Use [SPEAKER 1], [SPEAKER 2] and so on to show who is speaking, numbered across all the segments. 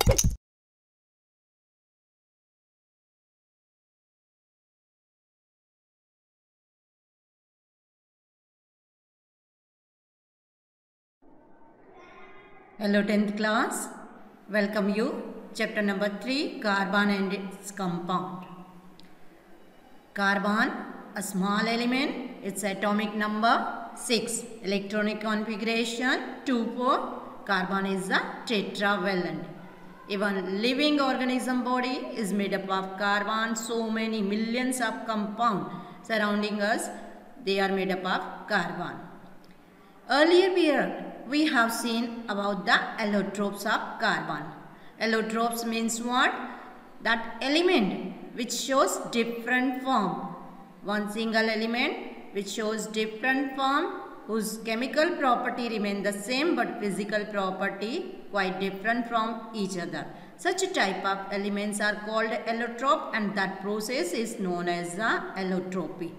[SPEAKER 1] Hello 10th class, welcome you. Chapter number 3, Carbon and its compound. Carbon, a small element, its atomic number 6, electronic configuration 2,4. Carbon is a tetravalent. Even living organism body is made up of carbon. So many millions of compounds surrounding us, they are made up of carbon. Earlier period, we have seen about the allotropes of carbon. Allotropes means what? That element which shows different form. One single element which shows different form, whose chemical property remain the same but physical property quite different from each other. Such a type of elements are called allotrope, and that process is known as the allotropy.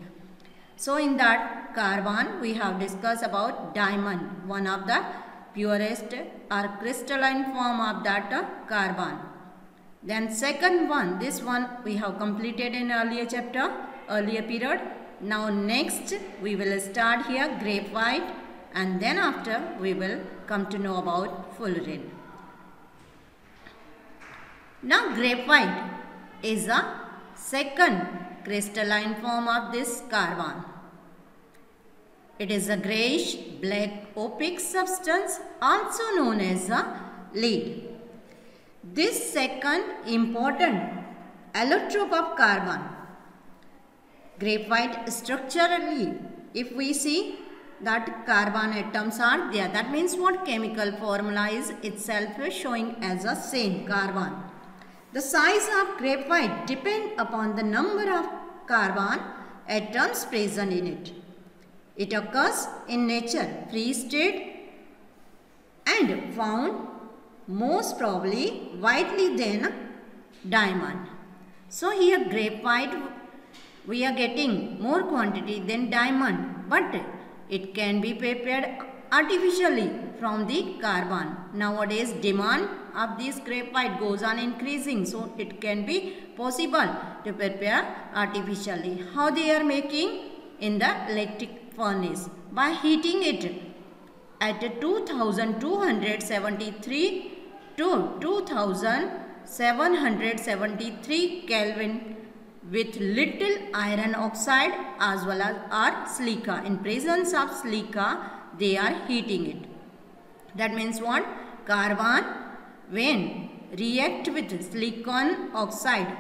[SPEAKER 1] So in that carbon, we have discussed about diamond, one of the purest or crystalline form of that carbon. Then second one, this one we have completed in earlier chapter, earlier period. Now next we will start here graphite, and then after we will come to know about fullerene. Now graphite is a second crystalline form of this carbon. It is a grayish black opaque substance, also known as a lead. This second important allotrope of carbon. Graphite structurally, if we see that carbon atoms are there, that means what? Chemical formula is itself showing as a same carbon. The size of graphite depends upon the number of carbon atoms present in it. It occurs in nature, free state, and found most probably widely than diamond. So here graphite we are getting more quantity than diamond, but it can be prepared artificially from the carbon. Nowadays demand of this graphite goes on increasing, so it can be possible to prepare artificially. How they are making? In the electric furnace by heating it at 2273 to 2773 Kelvin with little iron oxide as well as silica. In presence of silica, they are heating it. That means what? Carbon when react with silicon oxide.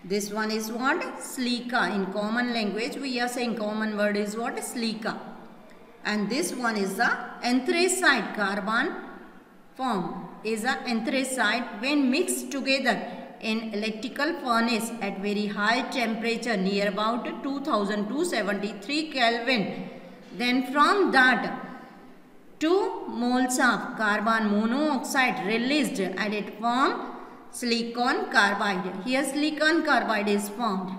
[SPEAKER 1] This one is what? Silica. In common language we are saying common word is what? Silica. And this one is the anthracite. Carbon form is a anthracite when mixed together in electrical furnace at very high temperature near about 2273 Kelvin. Then from that 2 moles of carbon monoxide released and it formed silicon carbide. Here silicon carbide is formed.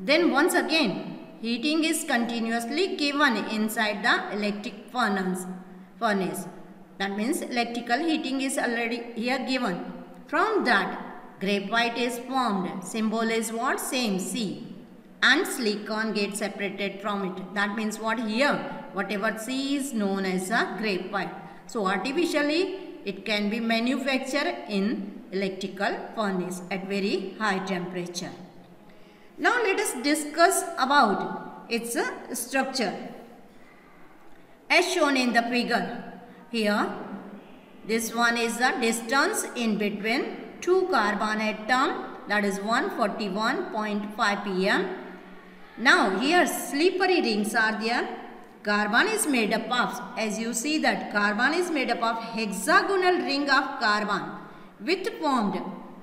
[SPEAKER 1] Then once again heating is continuously given inside the electric furnace. That means electrical heating is already here given. From that graphite is formed. Symbol is what? Same C. And silicon gets separated from it. That means what? Here whatever C is known as a graphite. So artificially it can be manufactured in electrical furnace at very high temperature. Now let us discuss about its structure. As shown in the figure here, this one is the distance in between two carbon atom, that is 141.5 pm. Now here slippery rings are there. Carbon is made up of, as you see that carbon is made up of hexagonal ring of carbon which formed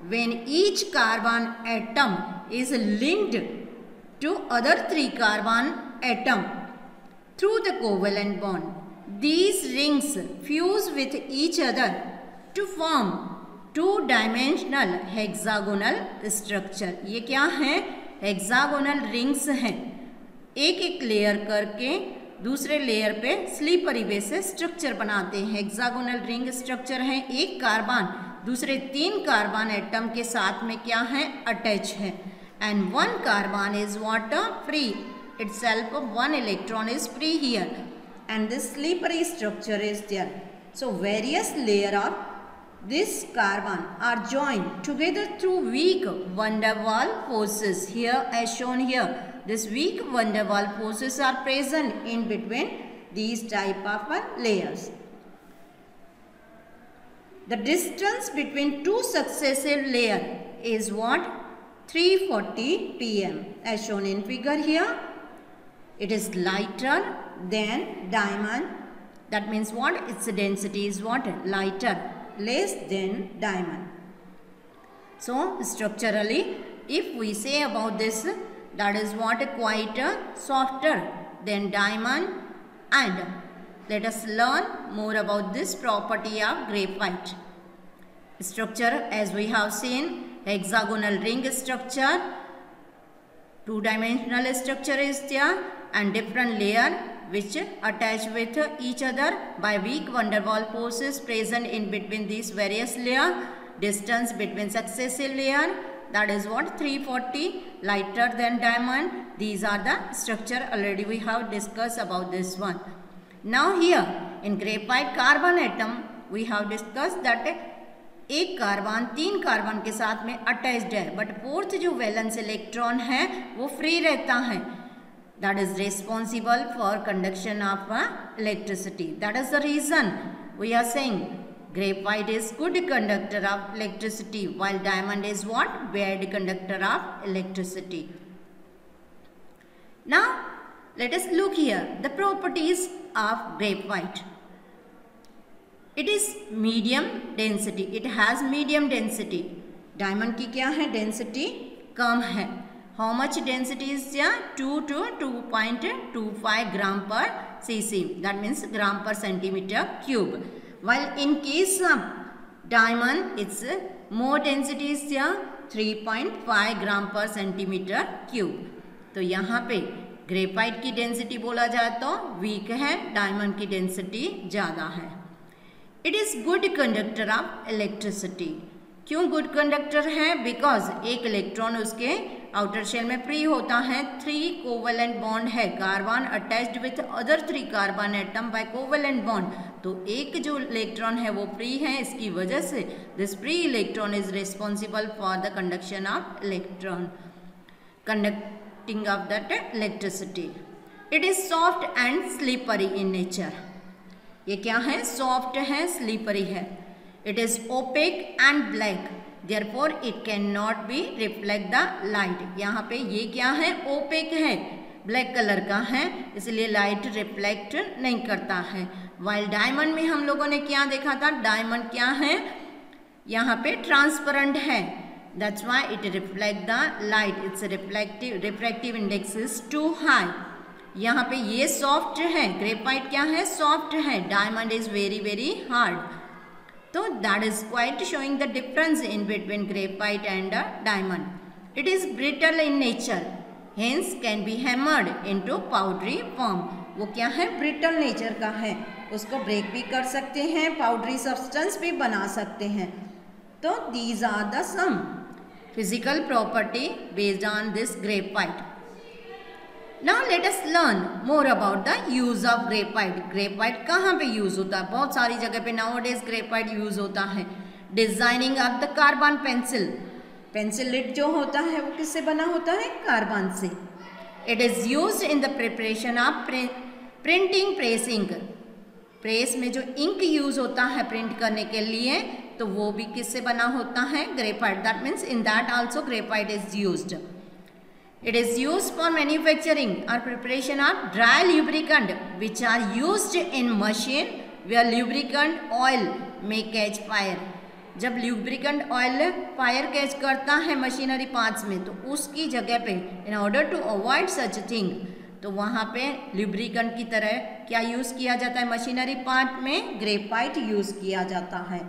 [SPEAKER 1] when each carbon atom is linked to other 3 carbon atom through the covalent bond. These rings fuse with each other to form 2-dimensional hexagonal structure. ये क्या है? Hexagonal rings हैं. एक एक layer करके दूसरे layer पे slippery base से स्ट्रक्चर बनाते हैं. हेक्सागोनल रिंग स्ट्रक्चर है. एक कार्बन दूसरे 3 कार्बन एटम के साथ में क्या है, अटैच है. And 1 carbon is what, free. Itself 1 electron is free here, and this slippery structure is there. So various layer of this carbon are joined together through weak van der Waals forces. Here as shown here, this weak van der Waals forces are present in between these type of layers. The distance between two successive layer is what, 340 pm as shown in figure here. It is lighter than diamond. That means what? Its density is what? Lighter, less than diamond. So structurally, if we say about this, that is what, quite softer than diamond. And let us learn more about this property of graphite. Structure, as we have seen, hexagonal ring structure, two-dimensional structure is there, and different layer which attach with each other by weak van der Waals forces present in between these various layer. Distance between successive layer, that is what, 340, lighter than diamond. These are the structure. Already we have discussed about this one. Now here in graphite carbon atom we have discussed that एक carbon 3 carbon के साथ में attached है, but fourth जो valence electron है वो free रहता है. That is responsible for conduction of electricity. That is the reason we are saying graphite is good conductor of electricity, while diamond is what, bad conductor of electricity. Now let us look here the properties of graphite. It is medium density. It has medium density. Diamond की क्या है, density कम है. How much density is there? 2 to 2.25 gram per cc. That means gram per centimeter cube. While in case of diamond, its more density is there, 3.5 gram per centimeter cube. तो यहाँ पे graphite की density बोला जाए तो week है, diamond की density ज़्यादा है. It is good conductor of electricity. क्यों गुड कंडक्टर है? बिकॉज एक इलेक्ट्रॉन उसके आउटर शेल में फ्री होता है. 3 कोवेलेंट बॉन्ड है, carbon attached with other 3 carbon atom by covalent bond. तो एक जो इलेक्ट्रॉन है वो फ्री है, इसकी वजह से this free electron is responsible for the conduction of electron, conducting of that electricity. It is soft and slippery in nature. ये क्या है? सॉफ्ट है, स्लीपरी है. It is opaque and black, therefore it cannot be reflect the light. यहाँ पे ये क्या है? ओपेक है, ब्लैक कलर का है, इसलिए लाइट रिफ्लेक्ट नहीं करता है. वाइल डायमंड में हम लोगों ने क्या देखा था? डायमंड क्या है? यहाँ पे ट्रांसपेरेंट है, that's why it reflect the light. Its refractive index is too high. यहाँ पे ये सॉफ्ट है, ग्रेफाइट क्या है? सॉफ्ट है. Diamond is very very hard. So that is quite showing the difference in between graphite and diamond. It is brittle in nature, hence can be hammered into powdery form. वो क्या है? brittle nature का है, उसको break भी कर सकते हैं, powdery substance भी बना सकते हैं. तो these are the some physical property based on this graphite. Now let us learn more about the use of graphite. Graphite कहाँ पे यूज होता है? बहुत सारी जगह पे nowadays graphite यूज होता है. Designing of the carbon pencil. Pencil lead जो होता है वो किससे बना होता है? कार्बन से. It is used in the preparation of printing press ink. Press में जो इंक यूज होता है प्रिंट करने के लिए, तो वो भी किससे बना होता है? Graphite. That means in that also graphite is used. It is used for manufacturing or preparation of dry lubricant which are used in machine where lubricant oil may catch fire. जब lubricant oil फायर कैच करता है machinery parts में, तो उसकी जगह पे in order to avoid such thing, तो वहाँ पे lubricant की तरह क्या यूज़ किया जाता है? मशीनरी पार्ट में ग्रेफाइट यूज़ किया जाता है.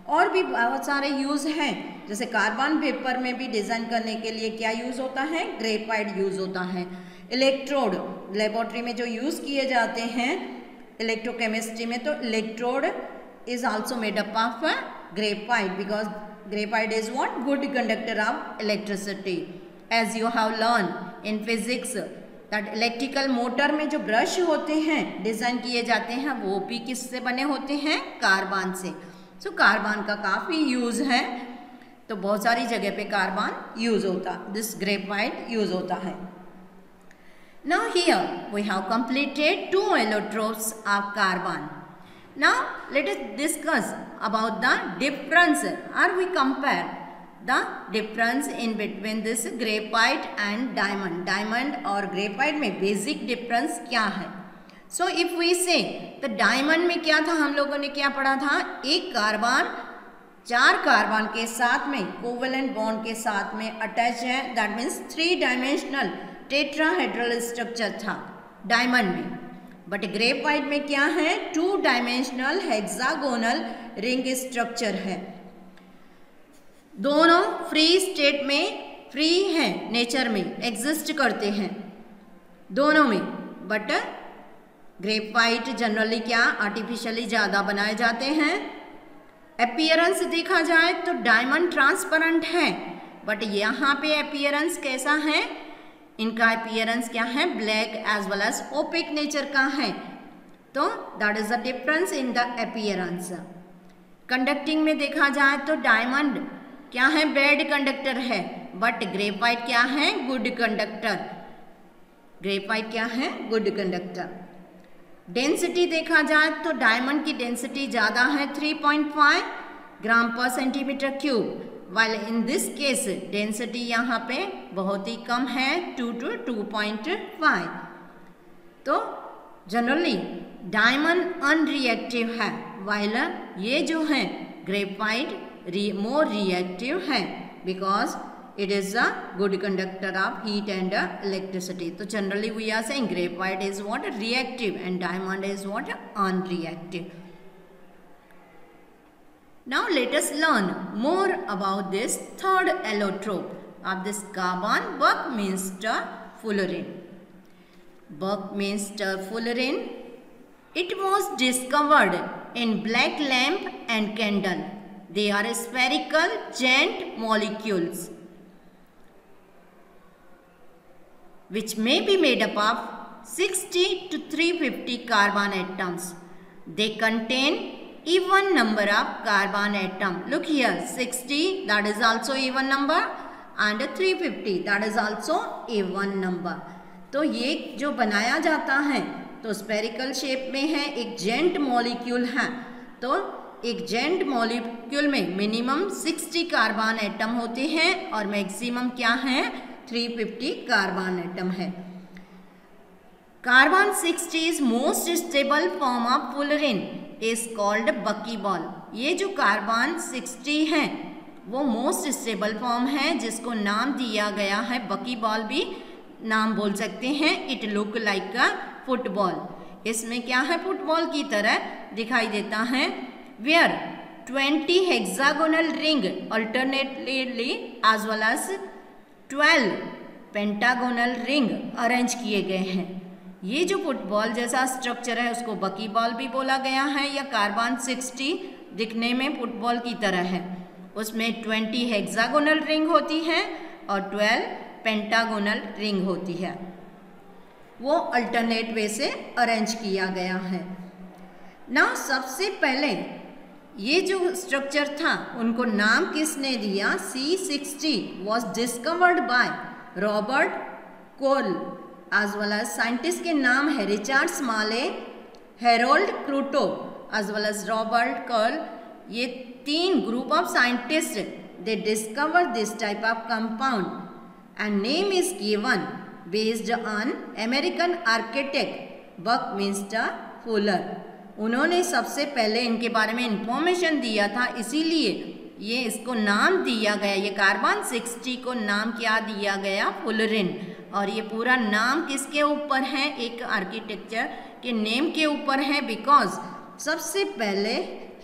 [SPEAKER 1] और भी बहुत सारे यूज़ हैं, जैसे कार्बन पेपर में भी डिज़ाइन करने के लिए क्या यूज़ होता है? ग्रेफाइट यूज़ होता है. इलेक्ट्रोड लेबोरेटरी में जो यूज़ किए जाते हैं इलेक्ट्रोकेमिस्ट्री में, तो electrode is also made up of graphite, because graphite is what? Good conductor of electricity. As you have learned in physics that electrical motor में जो ब्रश होते हैं डिज़ाइन किए जाते हैं वो भी किससे बने होते हैं? कार्बन से. सो कार्बन का काफ़ी यूज़ है, तो बहुत सारी जगह पे कार्बन यूज़ होता, दिस ग्रेफाइट यूज़ होता है. Now here we have completed 2 allotropes of carbon. Now let us discuss about the difference, or we compare the difference in between this graphite and diamond. Diamond और graphite में basic difference क्या है? So if we say the diamond में क्या था, हम लोगों ने क्या पढ़ा था? एक कार्बन 4 कार्बन के साथ में कोवेलेंट बॉन्ड के साथ में अटैच है, that means 3 dimensional tetrahedral structure था डायमंड में. बट ग्रेफाइट में क्या है? 2 डायमेंशनल हेक्सागोनल रिंग स्ट्रक्चर है. दोनों फ्री स्टेट में फ्री हैं, नेचर में एग्जिस्ट करते हैं दोनों में. बट ग्रेफाइट जनरली क्या आर्टिफिशियली ज़्यादा बनाए जाते हैं. अपीयरेंस देखा जाए तो डायमंड ट्रांसपेरेंट है, बट यहाँ पे अपीयरेंस कैसा है? इनका अपीयरेंस क्या है? Black as well as opaque nature का है. तो that is the difference in the appearance. Conducting में देखा जाए तो डायमंड क्या है? बैड कंडक्टर है, बट ग्रेफाइट क्या है? Good conductor. ग्रेफाइट क्या है? Good conductor. डेंसिटी देखा जाए तो डायमंड की डेंसिटी ज़्यादा है 3.5 ग्राम पर centimetre cube, while in this case density यहाँ पे बहुत ही कम है 2 to 2.5. तो जनरली डायमंड अनरिएक्टिव है, वाइल ये जो है ग्रेफाइट more reactive है, because it is a good conductor of heat and electricity. So generally we are saying graphite is what? Reactive, and diamond is what? Unreactive. Now let us learn more about this third allotrope of this carbon, Buckminster fullerene. Buckminster fullerene, it was discovered in black lamp and candle. They are spherical giant molecules which may be made up of 60 to 350 carbon atoms. They contain even number of carbon atom. Look here, 60 that is also even number, and 350 that is also even number. तो ये जो बनाया जाता है तो spherical shape में है, एक जेंट मॉलिक्यूल है. तो एक जेंट मॉलिक्यूल में मिनिमम 60 कार्बन एटम होते हैं और मैक्सिमम क्या है? 350 कार्बन एटम है. Carbon 60 is most stable form of fullerene is called buckyball. ये जो कार्बन 60 है वो मोस्ट स्टेबल फॉर्म है जिसको नाम दिया गया है बकीबॉल, भी नाम बोल सकते हैं. It look like a football. इसमें क्या है? फुटबॉल की तरह दिखाई देता है. where 20 hexagonal ring alternately as well as 12 pentagonal ring arrange किए गए हैं. ये जो फुटबॉल जैसा स्ट्रक्चर है उसको बकीबॉल भी बोला गया है, या कार्बन 60 दिखने में फुटबॉल की तरह है. उसमें 20 हेक्सागोनल रिंग होती है और 12 पेंटागोनल रिंग होती है. वो अल्टरनेट वे से अरेंज किया गया है. ना सबसे पहले ये जो स्ट्रक्चर था उनको नाम किसने दिया? C60 was discovered by Robert Curl as well as scientist के नाम है Richard Smalley, Harold Kroto as well as Robert Curl. ये 3 group of scientist they discover this type of compound and name is given based on American architect Buckminster Fuller. उन्होंने सबसे पहले इनके बारे में इंफॉर्मेशन दिया था, इसीलिए ये इसको नाम दिया गया. ये कार्बन 60 को नाम क्या दिया गया? फुलरेन. और ये पूरा नाम किसके ऊपर है? एक आर्किटेक्चर के नेम के ऊपर है, बिकॉज सबसे पहले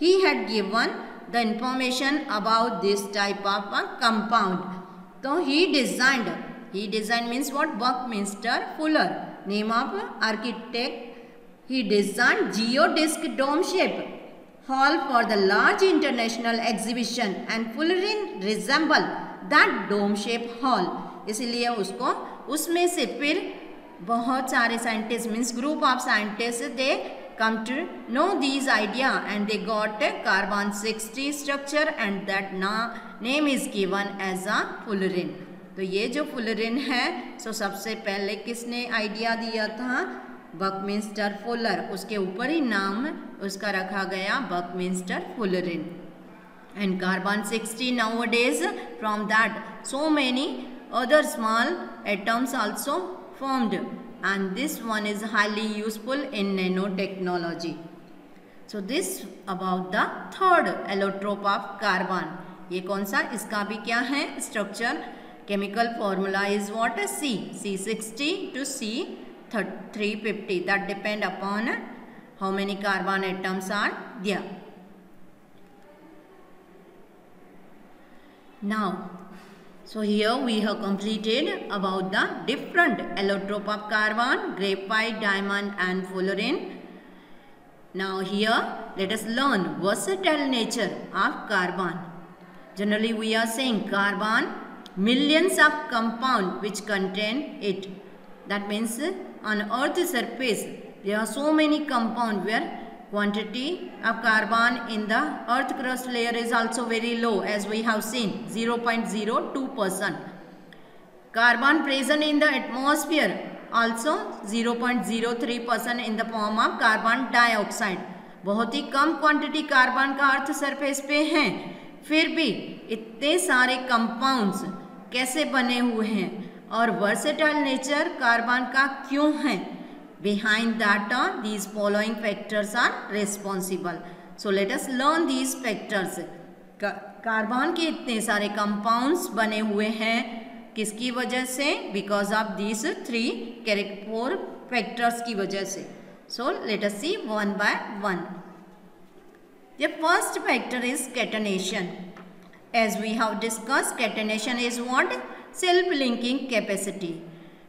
[SPEAKER 1] he had given the information about this type of a compound. तो he designed means what? Buckminster Fuller, name of architect. He designed geodesic dome shape hall for the large international exhibition and fullerene resemble that dome shaped hall. इसलिए उसको उसमें से फिर बहुत सारे scientist means group of scientist they come to know these idea and they got a carbon 60 structure and that name is given as a fullerene. तो ये जो फुलरिन है सो सबसे पहले किसने आइडिया दिया था? Buckminster Fuller. उसके ऊपर ही नाम उसका रखा गया Buckminster fullerene. And carbon 60 nowadays from that so many other small atoms also formed and this one is highly useful in nanotechnology. So this about the third allotrope of carbon. ये कौन सा? इसका भी क्या है structure? Chemical formula is what? C60 to C350. That depend upon how many carbon atoms are there. Now, so here we have completed about the different allotrope of carbon, graphite, diamond and fullerene. Now here let us learn versatile nature of carbon. Generally we are saying carbon, millions of compound which contain it. That means on earth's surface there are so many compound where quantity of carbon in the earth crust layer is also very low as we have seen 0.02%. Carbon present in the atmosphere also 0.03% in the form of carbon dioxide. बहुत ही कम quantity carbon का earth surface पे है, फिर भी इतने सारे compounds कैसे बने हुए हैं और वर्सेटाइल नेचर कार्बन का क्यों है? Behind that these following factors are responsible. So let us learn these factors. Carbon के इतने सारे कंपाउंड्स बने हुए हैं किसकी वजह से? Because of these 4 factors की वजह से. So let us see one by one. The first factor is catenation. As we have discussed, catenation is what? Self-linking capacity.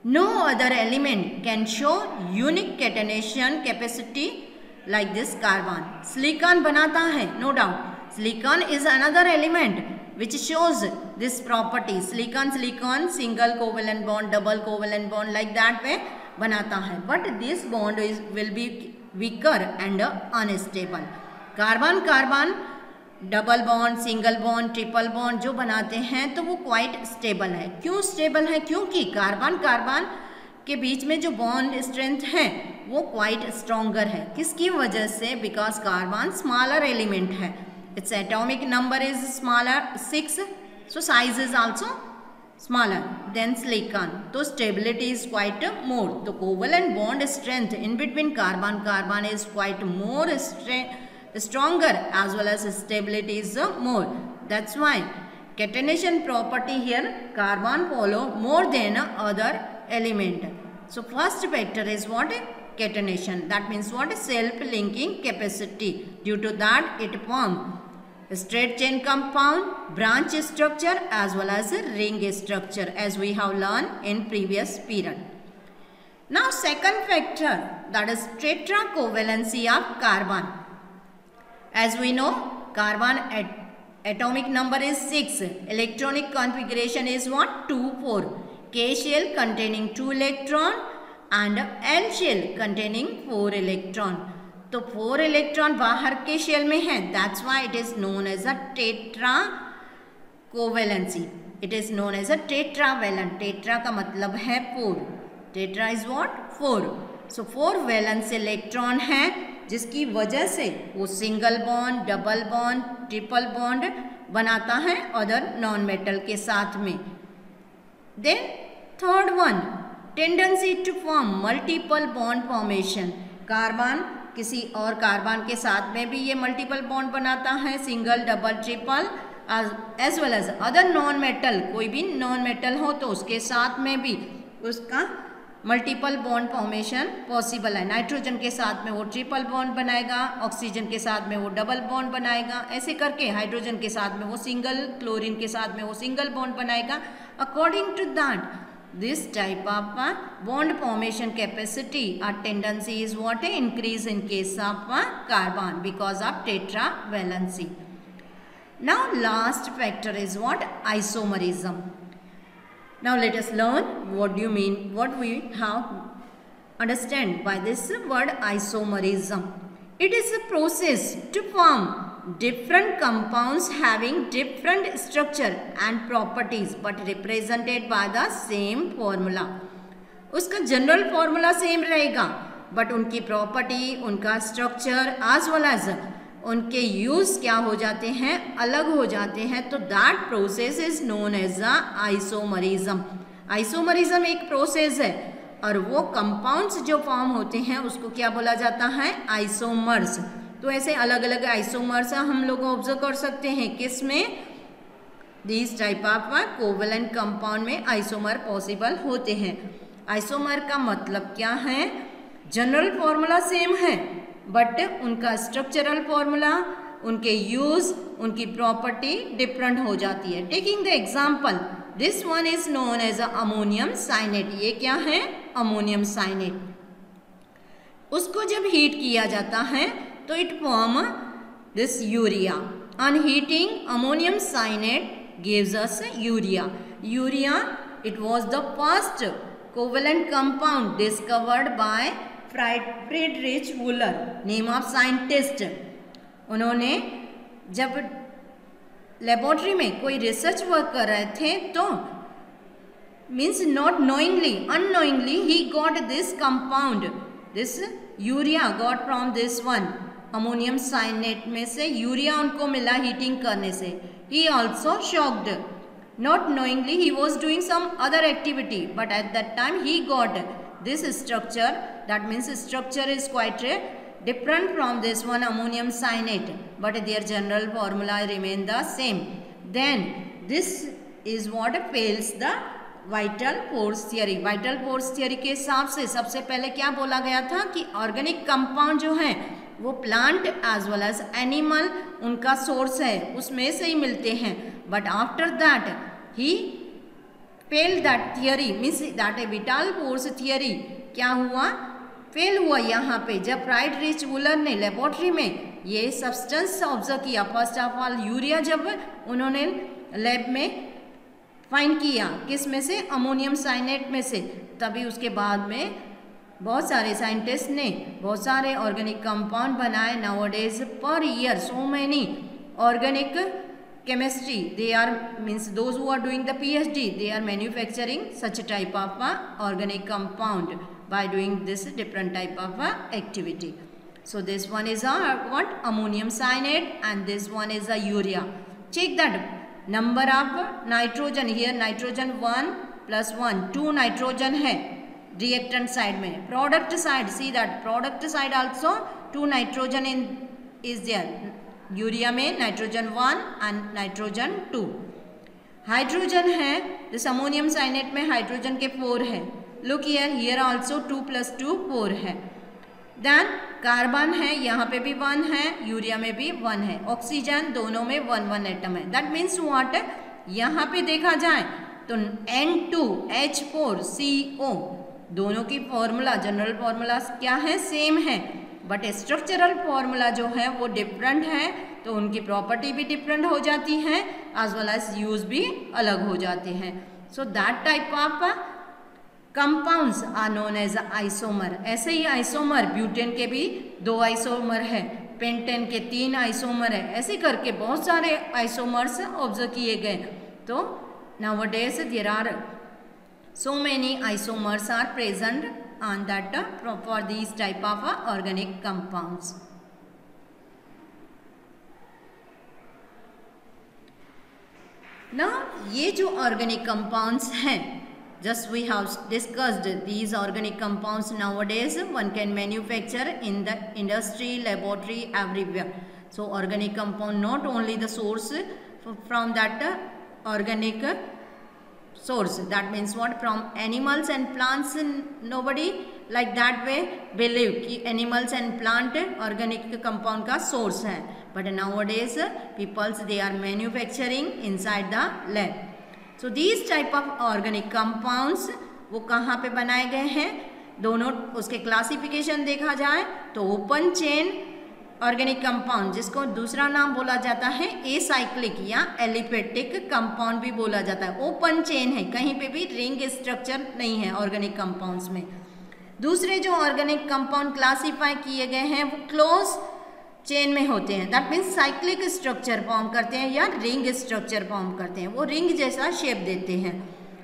[SPEAKER 1] No other element can show unique catenation capacity like this carbon. Silicon बनाता है, no doubt. Silicon is another element which shows this property. Silicon single covalent bond, double covalent bond like that way बनाता है. But this bond will be weaker and unstable. Carbon double bond, single bond, triple bond जो बनाते हैं तो वो quite stable है. क्यों stable है? क्योंकि कार्बन के बीच में जो बॉन्ड स्ट्रेंथ है वो क्वाइट स्ट्रॉन्गर है. किसकी वजह से? बिकॉज कार्बन स्मॉलर एलिमेंट है. Its atomic number is smaller 6, so size is also smaller than silicon. तो स्टेबिलिटी इज क्वाइट मोर. तो covalent bond strength in between carbon is quite more stronger as well as stability is more. That's why catenation property here carbon follow more than other element. So first factor is what? Catenation. That means what? Self-linking capacity. Due to that it form straight chain compound, branch structure as well as ring structure as we have learned in previous period. Now second factor, that is tetracovalency of carbon. As we know, carbon atomic number is 6. Electronic configuration is what? 2, 4. K shell containing 2 electron and L shell containing 4 electron. तो 4 electron बाहर के shell में है. That's why it is known as a tetracovalency. It is known as a tetravalent. Tetra का मतलब है 4. Tetra is what? 4. So 4 valence electron है जिसकी वजह से वो single bond, double bond, triple bond बनाता है अदर नॉन मेटल के साथ में. Then third one, tendency to form multiple bond formation. Carbon किसी और कार्बन के साथ में भी ये मल्टीपल बॉन्ड बनाता है, single, double, triple, as well as other non metal. कोई भी नॉन मेटल हो तो उसके साथ में भी उसका मल्टीपल बॉन्ड फॉर्मेशन पॉसिबल है. नाइट्रोजन के साथ में वो ट्रिपल बॉन्ड बनाएगा, ऑक्सीजन के साथ में वो डबल बॉन्ड बनाएगा, ऐसे करके हाइड्रोजन के साथ में वो सिंगल, क्लोरीन के साथ में वो सिंगल बॉन्ड बनाएगा. According to that this type of bond formation capacity or tendency is what? Increase in case of carbon because of tetravalency. Now last factor is what? Isomerism. Now let us learn what do you mean, what we have understand by this word isomerism. It is a process to form different compounds having different structure and properties but represented by the same formula. उसका general formula same रहेगा but उनकी property, उनका structure as well as उनके use क्या हो जाते हैं, अलग हो जाते हैं. तो that process is known as a isomerism. Isomerism एक प्रोसेस है और वो कंपाउंड्स जो फॉर्म होते हैं उसको क्या बोला जाता है? आइसोमर्स. तो ऐसे अलग अलग आइसोमर्स हम लोग ऑब्जर्व कर सकते हैं किसमें? This type of covalent compound में आइसोमर पॉसिबल होते हैं. आइसोमर का मतलब क्या है? जनरल फॉर्मूला सेम है बट उनका स्ट्रक्चरल फॉर्मूला, उनके यूज, उनकी प्रॉपर्टी डिफरेंट हो जाती है. Taking the example, this one is known as ammonium cyanate. ये क्या है? Ammonium cyanate. उसको जब हीट किया जाता है तो it form this urea. On heating ammonium cyanate gives us urea. Urea it was the first covalent compound discovered by Friedrich Wular, name of scientist. उन्होंने जब लेबोरेटरी में कोई रिसर्च वर्क कर रहे थे तो means not knowingly, unknowingly he got this compound, this urea got from this one ammonium cyanate में से यूरिया उनको मिला हीटिंग करने से. He also shocked. Not knowingly he was doing some other activity but at that time he got this structure. That means structure is quite different from this one ammonium cyanate but their general formula remain the same. Then this is what fails the vital force theory. vital force theory के हिसाब से सबसे पहले क्या बोला गया था कि ऑर्गेनिक कंपाउंड जो है वो plant as well as animal उनका सोर्स है, उसमें से ही मिलते हैं. But after that he fail that theory, means that a vital force theory क्या हुआ? फेल हुआ यहाँ पे जब फ्रेडरिच वुलर ने लेबोरेटरी में ये सब्सटेंस ऑब्जर्व किया. फर्स्ट ऑफ ऑल यूरिया जब उन्होंने लैब में फाइंड किया, किस में से? अमोनियम साइनेट में से. तभी उसके बाद में बहुत सारे साइंटिस्ट ने बहुत सारे ऑर्गेनिक कंपाउंड बनाए. Nowadays per year so many organic chemistry, they are means those who are doing the PhD, they are manufacturing such a type of organic compound by doing this different type of activity. So this one is a what? Ammonium cyanide and this one is a urea. Check that number of nitrogen here. Nitrogen 1 plus 1, 2 nitrogen है reactant side में. Product side, see that product side also 2 nitrogen in is there. Urea में nitrogen 1 and nitrogen 2. Hydrogen है this ammonium cyanate में hydrogen के 4 है. Look here, here also 2 + 2 4 है. Then carbon है, यहाँ पे भी 1 है, यूरिया में भी 1 है. ऑक्सीजन दोनों में 1 एटम है. That means what? यहाँ पे देखा जाए तो N2H4CO दोनों की फॉर्मूला, जनरल फॉर्मूला क्या है? सेम है बट स्ट्रक्चरल फॉर्मूला जो है वो डिफरेंट है. तो उनकी प्रॉपर्टी भी डिफरेंट हो जाती है एज वेल एज यूज भी अलग हो जाते हैं. So that type of compounds are known as isomer. ऐसे ही आइसोमर, ब्यूटेन के भी 2 आइसोमर है, पेंटेन के 3 आइसोमर है. ऐसे करके बहुत सारे आइसोमर्स ऑब्जर्व किए गए. तो nowadays there are so many isomers are present on that for these type of organic compounds. Now ये जो organic compounds हैं, just we have discussed these organic compounds nowadays one can manufacture in the industry, laboratory, everywhere. So organic compound not only the source from that organic source, that means what? From animals and plants. Nobody like that way believe कि animals and plant organic compound का source है. But nowadays peoples they are manufacturing inside the lab. So these type of organic compounds वो कहाँ पे बनाए गए हैं, दोनों उसके क्लासिफिकेशन देखा जाए तो ओपन चेन ऑर्गेनिक कंपाउंड, जिसको दूसरा नाम बोला जाता है एसाइक्लिक या एलिफेटिक कंपाउंड भी बोला जाता है, ओपन चेन है, कहीं पे भी रिंग स्ट्रक्चर नहीं है ऑर्गेनिक कंपाउंड्स में। दूसरे जो ऑर्गेनिक कंपाउंड क्लासीफाई किए गए हैं वो क्लोज चेन में होते हैं, that means cyclic structure form करते हैं या रिंग स्ट्रक्चर फॉर्म करते हैं, वो रिंग जैसा शेप देते हैं।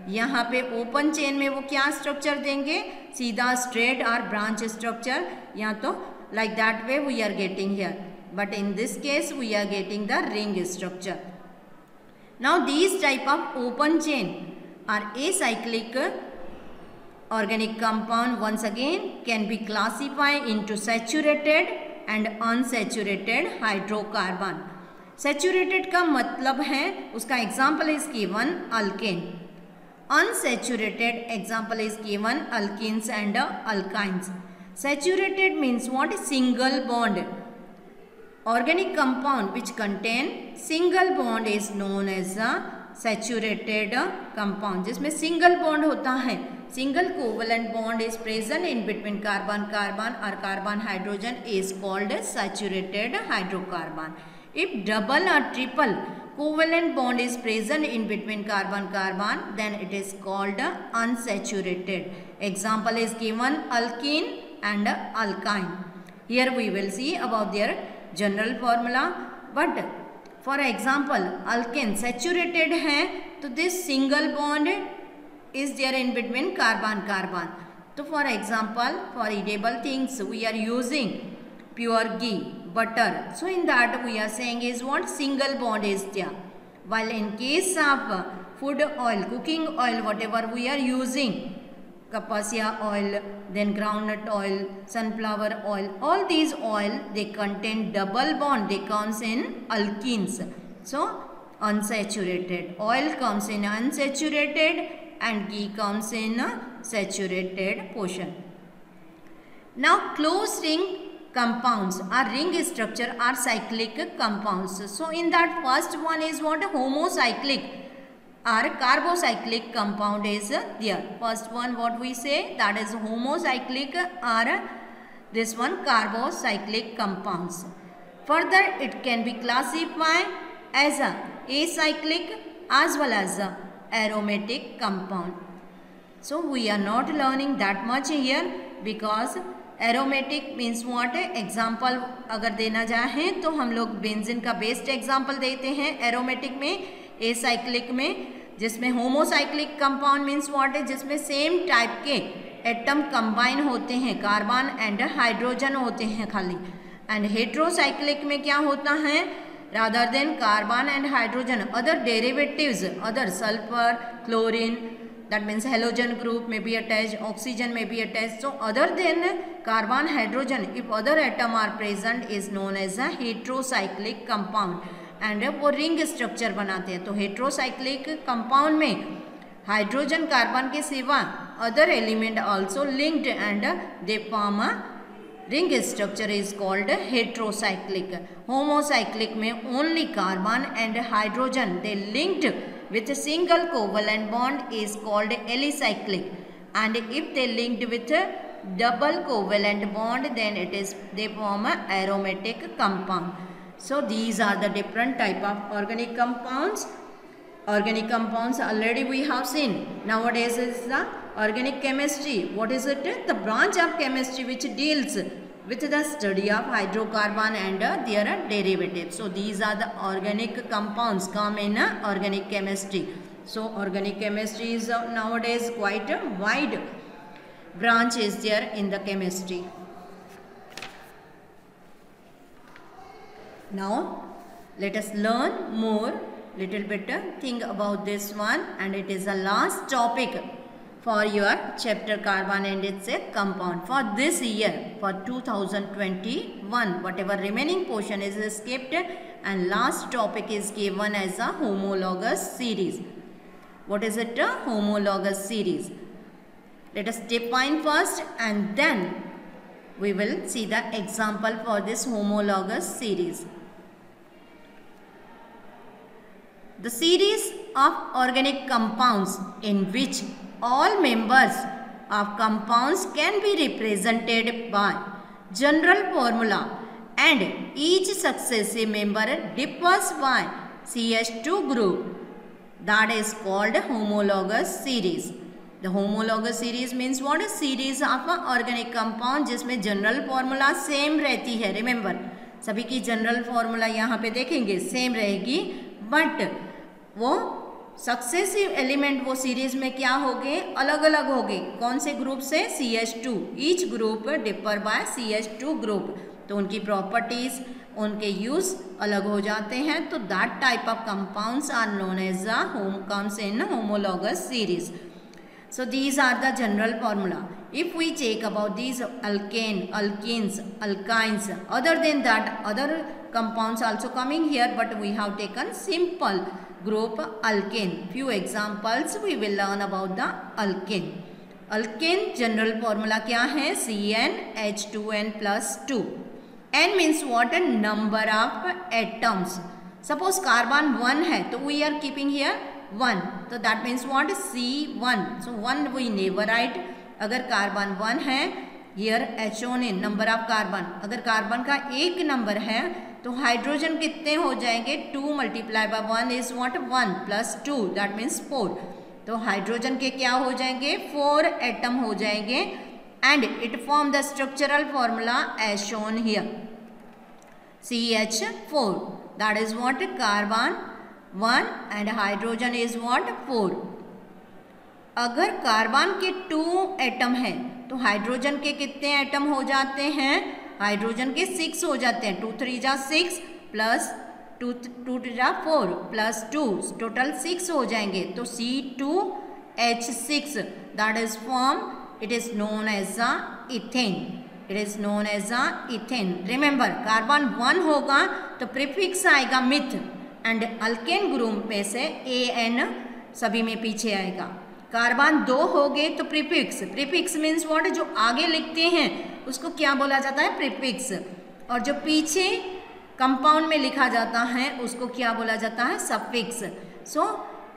[SPEAKER 1] यहाँ पे ओपन चेन में वो क्या स्ट्रक्चर देंगे, सीधा स्ट्रेट और ब्रांच स्ट्रक्चर, या तो like that way we are getting here, but in this case we are getting the ring structure. Now these type of open chain or acyclic organic compound once again can be classified into saturated and unsaturated hydrocarbon. Saturated का मतलब है, उसका example is given alkane. Unsaturated example is given alkenes and alkynes. Saturated means what? Single bond. Organic compound which contain single bond is known as a saturated compound. जिसमें single bond होता है, single covalent bond is present in between carbon or carbon hydrogen is called saturated hydrocarbon. If double or triple covalent bond is present in between carbon then it is called unsaturated. Example is given alkene and alkyne. Here we will see about their general formula, but for example alkane saturated है तो this single bond is there in between carbon. तो for example for edible things we are using pure ghee, butter, so in that we are saying is what? Single bond is there. While in case of food oil, cooking oil, whatever we are using, Kapasia oil, then groundnut oil, sunflower oil, all these oil they contain double bond, they comes in alkenes. So unsaturated oil comes in unsaturated and ghee comes in a saturated portion. Now closed ring compounds or ring structure are cyclic compounds. So in that first one is what? Homocyclic or carbocyclic compound is there. First one what we say, that is homocyclic, or this one carbocyclic compounds. Further it can be classified as a acyclic as well as a aromatic compound. So we are not learning that much here because aromatic means what? Example अगर देना चाहे तो हम लोग benzene का best example देते हैं aromatic में, एसाइक्लिक में, जिसमें होमोसाइक्लिक कंपाउंड मीन्स व्हाट है, जिसमें सेम टाइप के एटम कंबाइन होते हैं, कार्बन एंड हाइड्रोजन होते हैं खाली। एंड हेट्रोसाइक्लिक में क्या होता है, rather than carbon and hydrogen other derivatives, other sulphur, chlorine, that means halogen group may be attached, oxygen may be attached. So other than carbon, hydrogen, if other atom are present is known as a heterocyclic compound. And वो ring structure बनाते हैं। तो heterocyclic compound में hydrogen carbon के सिवा other element also linked and they form a ring structure is called heterocyclic. Homocyclic में only carbon and hydrogen they linked with a single covalent bond is called alicyclic, and if they linked with a double covalent bond then it is they form a aromatic compound. So these are the different type of organic compounds. Organic compounds already we have seen. Nowadays is the organic chemistry. What is it? The branch of chemistry which deals with the study of hydrocarbon and their derivatives. So these are the organic compounds come in organic chemistry. So organic chemistry is nowadays quite a wide branch is there in the chemistry. Now let us learn more little bit thing about this one, and it is the last topic for your chapter carbon and its compound for this year, for 2021. Whatever remaining portion is skipped and last topic is given as a homologous series. What is it? A homologous series. Let us define first and then we will see the example for this homologous series. The series of organic compounds in which all members of compounds can be represented by general formula and each successive member differs by CH2 group. That is called homologous series. The homologous series means what? A series of organic compound जिसमें general formula same रहती है. Remember, सभी की general formula यहाँ पे देखेंगे same रहेगी, but वो सक्सेसिव एलिमेंट वो सीरीज में क्या होंगे? अलग अलग होंगे. कौन से ग्रुप से? CH2. Each group differ by CH2 group. तो उनकी प्रॉपर्टीज, उनके यूज अलग हो जाते हैं. तो that type of compounds are known as the comes in homologous series. So these are the general formula. If we check about these alkane, alkenes, alkynes, other than that other compounds also coming here, but we have taken simple group alkane. Few examples we will learn about the alkane. Alkane general formula क्या है? CnH2n plus 2. N means what? A number of atoms. Suppose carbon 1 है तो we are keeping here 1. तो that means what? C1. So 1 we never write. अगर carbon 1 है, here H1n number of carbon. अगर carbon का एक नंबर है तो हाइड्रोजन कितने हो जाएंगे? 2 multiply by 1 is what? 1 plus 2 that means 4. तो हाइड्रोजन के क्या हो जाएंगे? 4 एटम हो जाएंगे. And it form the structural formula as shown here. CH4 that is what? Carbon 1 and hydrogen is what? 4. अगर कार्बन के 2 एटम हैं तो हाइड्रोजन के कितने एटम हो जाते हैं? हाइड्रोजन के 6 हो जाते हैं. 2 3 जा 6 प्लस 2 जा 4 प्लस 2 टोटल 6 हो जाएंगे. तो C2H6 that is form. It is known as a ethane. It is known as a ethane. Remember, carbon 1 होगा तो प्रीफिक्स आएगा मिथ एंड अल्केन ग्रुप में से AN सभी में पीछे आएगा. कार्बन 2 हो गए तो प्रीफिक्स. Prefix means what? जो आगे लिखते हैं उसको क्या बोला जाता है? प्रीफिक्स. और जो पीछे कंपाउंड में लिखा जाता है उसको क्या बोला जाता है? सफिक्स. सो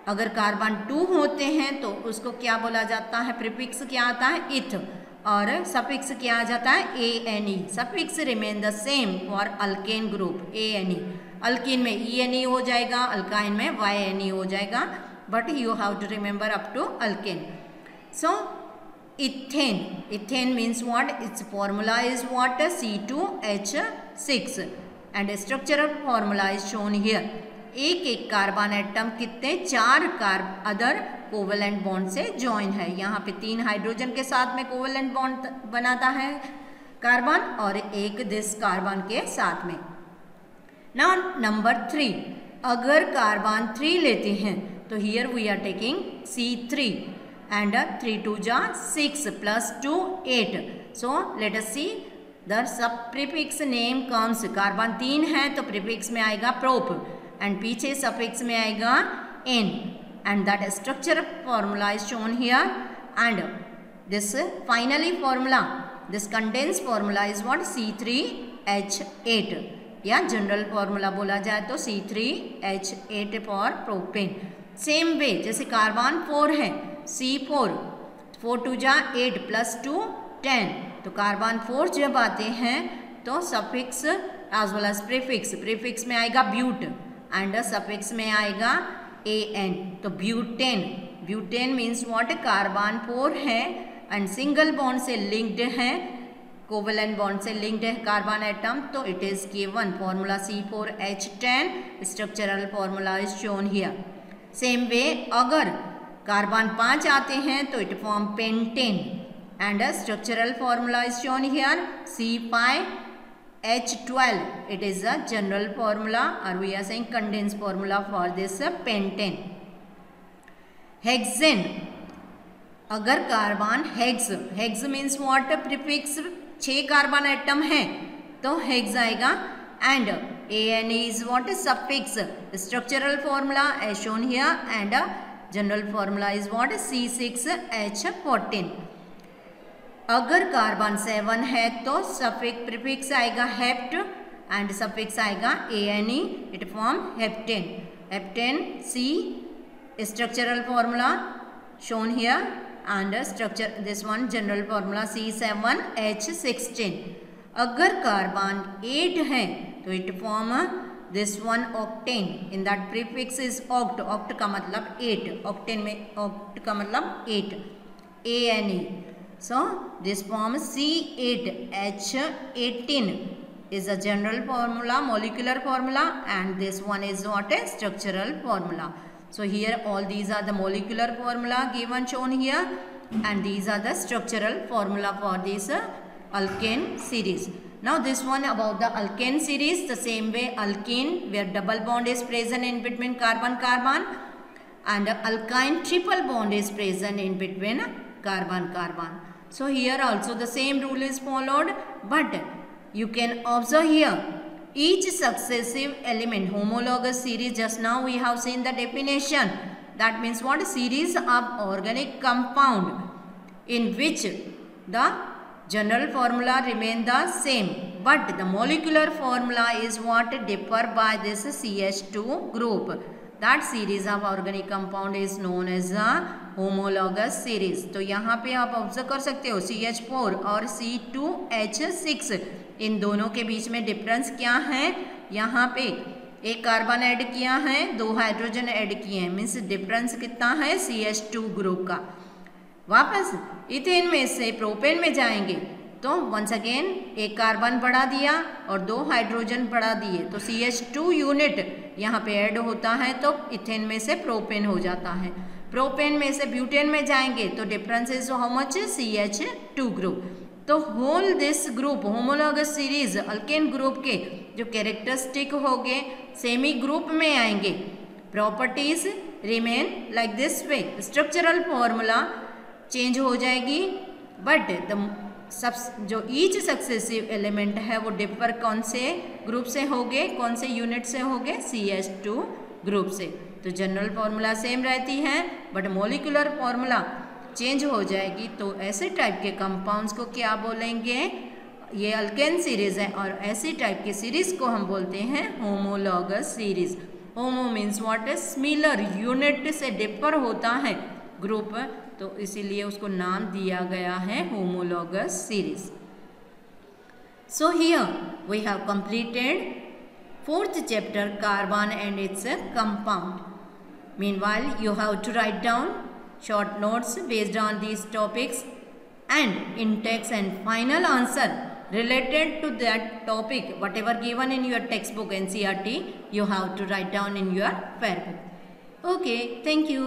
[SPEAKER 1] अगर कार्बन 2 होते हैं तो उसको क्या बोला जाता है? प्रीफिक्स क्या आता है? इथ. और सफिक्स क्या आ जाता है? ANE. Suffix remain the same for alkane group. ANE. Alkene में ENE हो जाएगा, अल्काइन में YNE हो जाएगा, but you have to remember up to alkane. So ethane. Ethane means what? Its formula is what? C2H6 and structural formula is shown here. एक एक carbon atom कितने? 4 other covalent bond से join है. यहाँ पे 3 hydrogen के साथ में कोवेलेंट बॉन्ड बनाता है कार्बन और एक दिस कार्बन के साथ में. Now number 3. अगर कार्बन 3 लेते हैं तो here we are taking C3 and 3 2 जा 6 plus 2 8. So let us see the sub prefix name comes. Carbon 3 है तो prefix में आएगा prop and पीछे suffix में आएगा n and that structure formula is shown here and this finally formula, this condensed formula is what? C3H8 या general formula बोला जाए तो C3H8 for propane. Same way जैसे कार्बन 4 है C4. 4 2 जा 8 प्लस 2 10. तो कार्बन 4 जब आते हैं तो suffix as well as prefix. Prefix में आएगा ब्यूट एंड सफिक्स में आएगा AN. तो butane. Butane means what? Carbon 4 है एंड सिंगल बॉन्ड से लिंक्ड है, कोवेलेंट बॉन्ड से लिंक्ड है कार्बन एटम, तो it is given formula C4H10. Structural formula is shown here. Same way अगर कार्बन 5 आते हैं तो it form pentane and structural formula is shown here C5H12. It is a general formula और we are saying condensed formula for this pentane. Hexane. अगर carbon hex means what? Prefix 6 carbon atom है तो hex आएगा and AN is what? Suffix. Structural formula as shown here and general formula is what? C6H14. अगर carbon 7 है तो suffix prefix आएगा hept and suffix आएगा ANE. It form heptane. Heptane structural formula shown here, and structure this one general formula C7H16. अगर carbon 8 है तो it form this one octane, in that prefix is oct, oct का मतलब 8, octane में oct का मतलब 8, ANE. So this form C8H18 is a general formula, molecular formula, and this one is what a structural formula. So here all these are the molecular formula given shown here, and these are the structural formula for this alkane series. Now this one about the alkane series, the same way alkene where double bond is present in between carbon carbon, and alkyne triple bond is present in between carbon carbon. So here also the same rule is followed, but you can observe here each successive element, homologous series. Just now we have seen the definition. That means what? Series of organic compound in which the general formula remain the same, but the molecular formula is what differ by this CH2 group. That series of organic compound is known as a homologous series. तो यहाँ पे आप observe कर सकते हो CH4 और C2H6, इन दोनों के बीच में डिफरेंस क्या है? यहाँ पे एक कार्बन ऐड किया है, 2 हाइड्रोजन ऐड किए हैं, मीन्स डिफरेंस कितना है? CH2 ग्रुप का। वापस इथेन में से प्रोपेन में जाएंगे तो वंस अगेन एक कार्बन बढ़ा दिया और 2 हाइड्रोजन बढ़ा दिए, तो CH2 यूनिट यहाँ पे ऐड होता है, तो इथेन में से प्रोपेन हो जाता है। प्रोपेन में से ब्यूटेन में जाएंगे तो difference is how much? CH2 group. तो whole this group homologous series alkane group के जो कैरेक्टरिस्टिक हो गए सेमी ग्रुप में आएंगे, properties remain like this way, structural formula change हो जाएगी, बट द जो ईच सक्सेसिव एलिमेंट है वो डिफर कौन से ग्रुप से हो गए, कौन से यूनिट से हो गए? CH2 ग्रुप से। तो जनरल फॉर्मूला सेम रहती है, बट मोलिकुलर फॉर्मूला चेंज हो जाएगी। तो ऐसे टाइप के कंपाउंड्स को क्या बोलेंगे? ये अल्केन सीरीज है, और ऐसी टाइप की सीरीज को हम बोलते हैं homologous series. Homo means what? Similar, unit से डिफर होता है ग्रुप, तो इसीलिए उसको नाम दिया गया है homologous series. So here we have completed 4th chapter carbon and its compound. Meanwhile you have to write down short notes based on these topics, and in text and final answer related to that topic, whatever given in your textbook NCERT, you have to write down in your fair book. Okay, thank you.